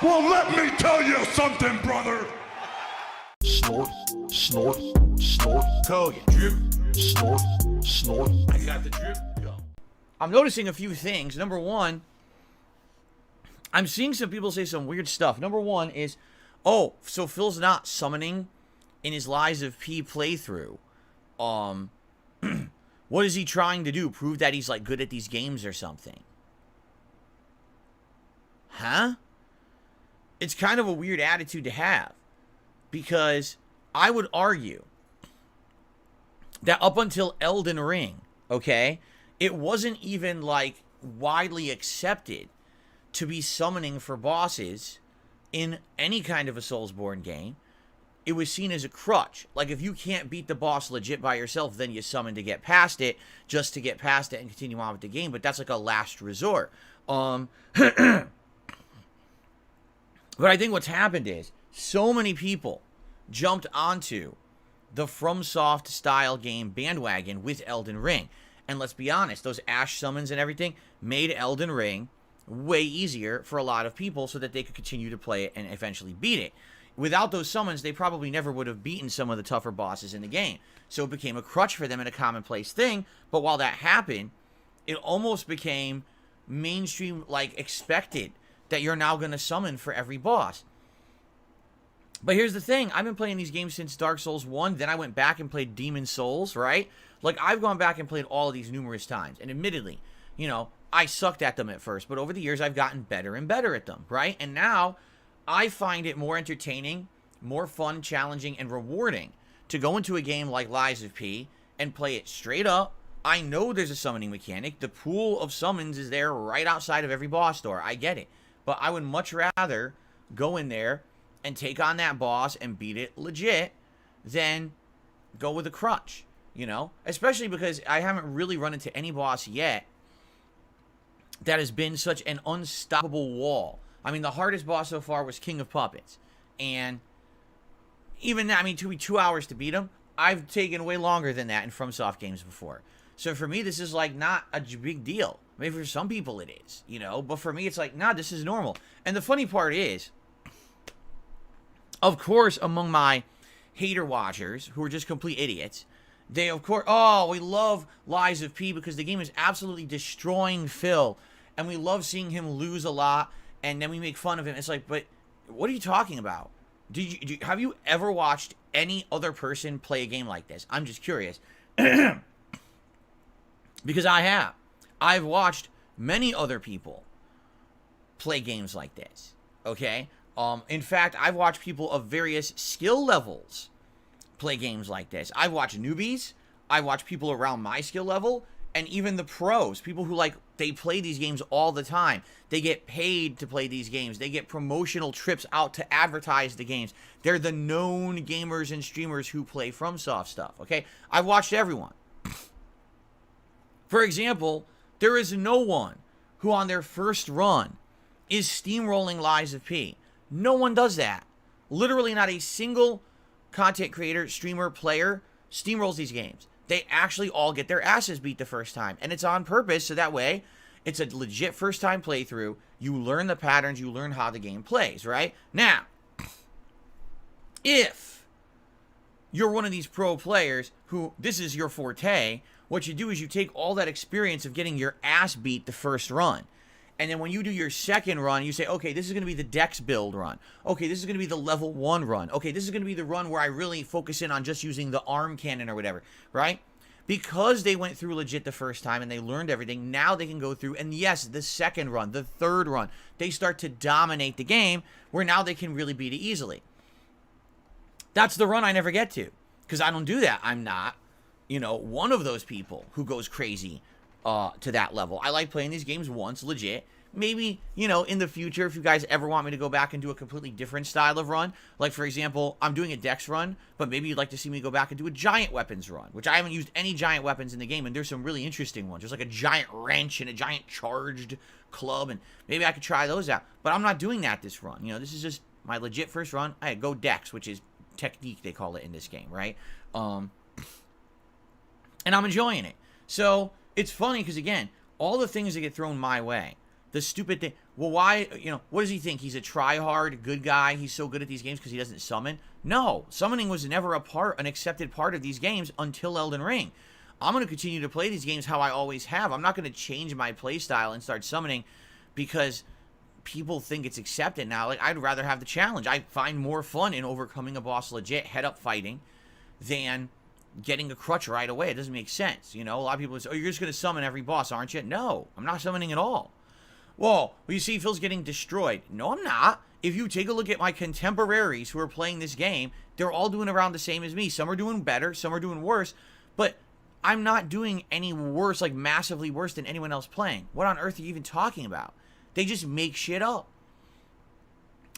Well, let me tell you something, brother. Snort, snort, snort. Kogan. Drip, snort, snort. I got the drip. Go. I'm noticing a few things. Number one, I'm seeing some people say some weird stuff. Number one is, oh, so Phil's not summoning in his Lies of P playthrough. What is he trying to do? Prove that he's like good at these games or something? Huh? It's kind of a weird attitude to have, because I would argue that up until Elden Ring, okay, it wasn't even like widely accepted to be summoning for bosses in any kind of a Soulsborne game. It was seen as a crutch. Like, if you can't beat the boss legit by yourself, then you summon to get past it, just to get past it and continue on with the game. But that's like a last resort. But I think what's happened is so many people jumped onto the FromSoft style game bandwagon with Elden Ring. And let's be honest, those Ash summons and everything made Elden Ring way easier for a lot of people so that they could continue to play it and eventually beat it. Without those summons, they probably never would have beaten some of the tougher bosses in the game. So it became a crutch for them and a commonplace thing. But while that happened, it almost became mainstream, like expected, that you're now going to summon for every boss. But here's the thing. I've been playing these games since Dark Souls 1. Then I went back and played Demon Souls, right? Like, I've gone back and played all of these numerous times. And admittedly, you know, I sucked at them at first. But over the years, I've gotten better and better at them, right? And now, I find it more entertaining, more fun, challenging, and rewarding to go into a game like Lies of P and play it straight up. I know there's a summoning mechanic. The pool of summons is there right outside of every boss door. I get it. But I would much rather go in there and take on that boss and beat it legit than go with a crutch, you know? Especially because I haven't really run into any boss yet that has been such an unstoppable wall. I mean, the hardest boss so far was King of Puppets. And even that, I mean, it took me 2 hours to beat him. I've taken way longer than that in FromSoft games before. So for me, this is like not a big deal. Maybe for some people it is, you know, but for me it's like, nah, this is normal. And the funny part is, of course, among my hater watchers who are just complete idiots, they of course, oh, we love Lies of P because the game is absolutely destroying Phil, and we love seeing him lose a lot, and then we make fun of him. It's like, but what are you talking about? Have you ever watched any other person play a game like this? I'm just curious. Because I have. I've watched many other people play games like this, okay? In fact, I've watched people of various skill levels play games like this. I've watched newbies, I've watched people around my skill level, and even the pros, people who, like, they play these games all the time. They get paid to play these games. They get promotional trips out to advertise the games. They're the known gamers and streamers who play FromSoft stuff, okay? I've watched everyone. For example, there is no one who on their first run is steamrolling Lies of P. No one does that. Literally not a single content creator, streamer, player steamrolls these games. They actually all get their asses beat the first time. And it's on purpose, so that way it's a legit first time playthrough. You learn the patterns, you learn how the game plays, right? Now, if you're one of these pro players who this is your forte, what you do is you take all that experience of getting your ass beat the first run. And then when you do your second run, you say, okay, this is going to be the dex build run. Okay, this is going to be the level 1 run. Okay, this is going to be the run where I really focus in on just using the arm cannon or whatever, right? Because they went through legit the first time and they learned everything, now they can go through, and yes, the second run, the third run, they start to dominate the game where now they can really beat it easily. That's the run I never get to because I don't do that. I'm not, you know, one of those people who goes crazy to that level. I like playing these games once, legit. Maybe, you know, in the future, if you guys ever want me to go back and do a completely different style of run, like, for example, I'm doing a dex run, but maybe you'd like to see me go back and do a giant weapons run, which I haven't used any giant weapons in the game, and there's some really interesting ones. There's like a giant wrench and a giant charged club, and maybe I could try those out. But I'm not doing that this run. You know, this is just my legit first run. I go dex, which is technique, they call it in this game, right? And I'm enjoying it. So, it's funny because, again, all the things that get thrown my way, the stupid thing, Well, why, what does he think? He's a try-hard, good guy. He's so good at these games because he doesn't summon? No, summoning was never an accepted part of these games until Elden Ring. I'm going to continue to play these games how I always have. I'm not going to change my playstyle and start summoning because people think it's accepted now. Like, I'd rather have the challenge. I find more fun in overcoming a boss legit, head-up fighting, than getting a crutch right away. It doesn't make sense, A lot of people say, oh, you're just going to summon every boss, aren't you? No, I'm not summoning at all. Well, you see Phil's getting destroyed. No, I'm not. If you take a look at my contemporaries who are playing this game, they're all doing around the same as me. Some are doing better, some are doing worse, but I'm not doing any worse, like massively worse than anyone else playing. What on earth are you even talking about? They just make shit up.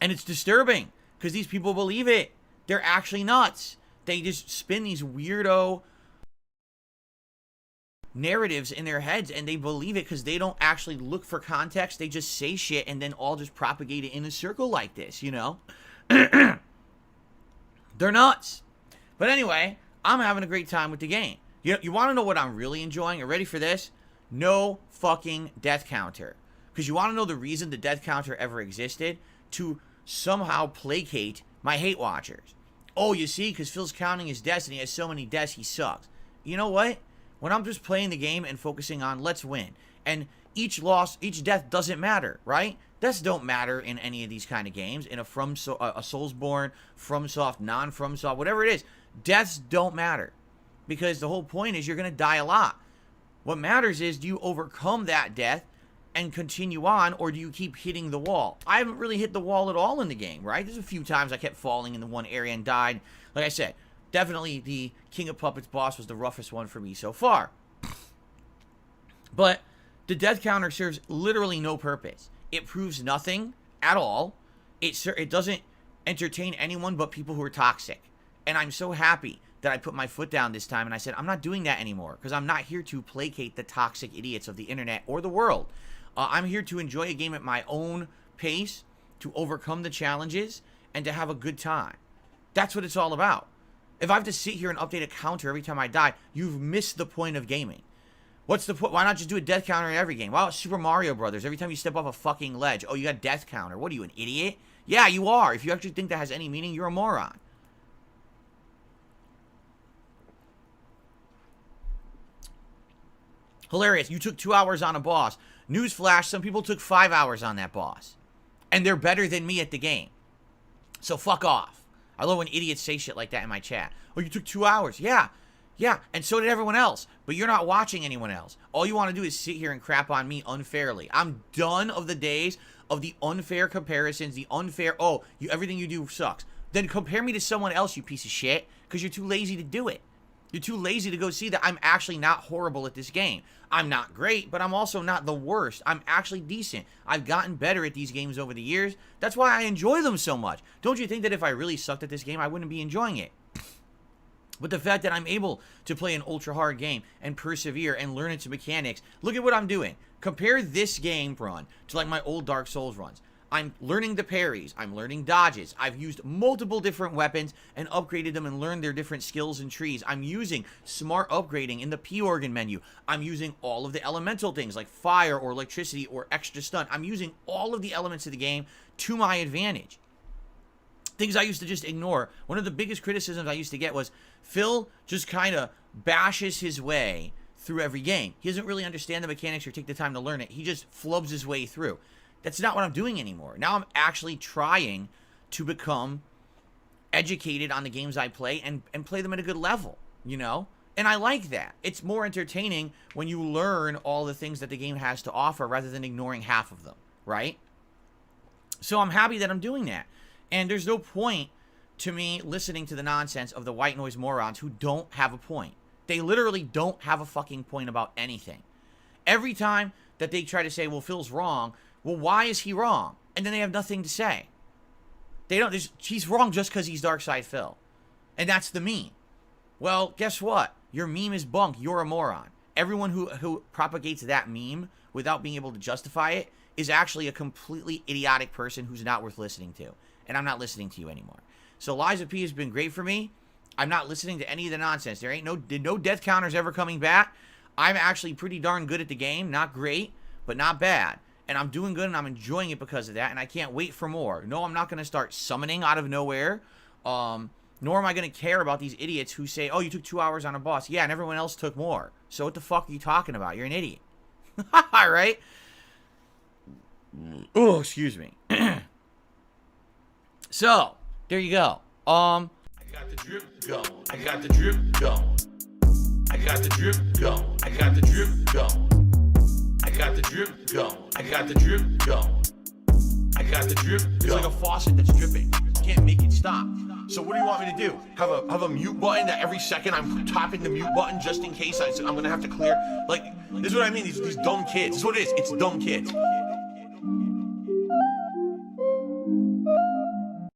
And it's disturbing, because these people believe it. They're actually nuts. They just spin these weirdo narratives in their heads, and they believe it because they don't actually look for context. They just say shit and then all just propagate it in a circle like this, They're nuts. But anyway, I'm having a great time with the game. You want to know what I'm really enjoying? Are you ready for this? No fucking death counter. Because you want to know the reason the death counter ever existed? To somehow placate my hate watchers. Oh, you see, because Phil's counting his deaths and he has so many deaths, he sucks. You know what? When I'm just playing the game and focusing on let's win, and each death doesn't matter, right? Deaths don't matter in any of these kind of games. In a Soulsborne, FromSoft, non-FromSoft, whatever it is, deaths don't matter. Because the whole point is you're going to die a lot. What matters is, do you overcome that death and continue on, or do you keep hitting the wall? I haven't really hit the wall at all in the game, right? There's a few times I kept falling in the one area and died. Like I said, definitely the King of Puppets boss was the roughest one for me so far. But the death counter serves literally no purpose. It proves nothing at all. It doesn't entertain anyone but people who are toxic. And I'm so happy that I put my foot down this time and I said, I'm not doing that anymore, because I'm not here to placate the toxic idiots of the internet or the world. I'm here to enjoy a game at my own pace, to overcome the challenges, and to have a good time. That's what it's all about. If I have to sit here and update a counter every time I die, you've missed the point of gaming. What's the point? Why not just do a death counter in every game? Why about Super Mario Brothers? Every time you step off a fucking ledge, oh, you got death counter. What are you, an idiot? Yeah, you are. If you actually think that has any meaning, you're a moron. Hilarious. You took 2 hours on a boss. Newsflash, some people took 5 hours on that boss. And they're better than me at the game. So fuck off. I love when idiots say shit like that in my chat. Oh, you took 2 hours. Yeah. Yeah, and so did everyone else. But you're not watching anyone else. All you want to do is sit here and crap on me unfairly. I'm done of the days of the unfair comparisons, the unfair, everything you do sucks. Then compare me to someone else, you piece of shit, because you're too lazy to do it. You're too lazy to go see that I'm actually not horrible at this game. I'm not great, but I'm also not the worst. I'm actually decent. I've gotten better at these games over the years. That's why I enjoy them so much. Don't you think that if I really sucked at this game, I wouldn't be enjoying it? But the fact that I'm able to play an ultra hard game and persevere and learn its mechanics, look at what I'm doing. Compare this game run to like my old Dark Souls runs. I'm learning the parries. I'm learning dodges. I've used multiple different weapons and upgraded them and learned their different skills and trees. I'm using smart upgrading in the P-Organ menu. I'm using all of the elemental things like fire or electricity or extra stun. I'm using all of the elements of the game to my advantage. Things I used to just ignore. One of the biggest criticisms I used to get was Phil just kind of bashes his way through every game. He doesn't really understand the mechanics or take the time to learn it. He just flubs his way through. That's not what I'm doing anymore. Now I'm actually trying to become educated on the games I play and play them at a good level, And I like that. It's more entertaining when you learn all the things that the game has to offer rather than ignoring half of them, right? So I'm happy that I'm doing that. And there's no point to me listening to the nonsense of the white noise morons who don't have a point. They literally don't have a fucking point about anything. Every time that they try to say, well, Phil's wrong, well, why is he wrong? And then they have nothing to say. He's wrong just because he's darksydephil. And that's the meme. Well, guess what? Your meme is bunk. You're a moron. Everyone who propagates that meme without being able to justify it is actually a completely idiotic person who's not worth listening to. And I'm not listening to you anymore. So Liza P has been great for me. I'm not listening to any of the nonsense. There ain't no death counters ever coming back. I'm actually pretty darn good at the game. Not great, but not bad. and I'm doing good and I'm enjoying it because of that, and I can't wait for more. No, I'm not going to start summoning out of nowhere, nor am I going to care about these idiots who say, oh, you took 2 hours on a boss. Yeah, and everyone else took more. So what the fuck are you talking about? You're an idiot. Alright? Oh, excuse me. So, there you go. I got the drip going. I got the drip going. I got the drip going. I got the drip going. I got the drip going. I got the drip going. I got the drip going. It's like a faucet that's dripping. You can't make it stop. So what do you want me to do? Have a mute button that every second I'm tapping the mute button just in case I'm gonna have to clear? Like, this is what I mean, these dumb kids. This is what it is, it's dumb kids.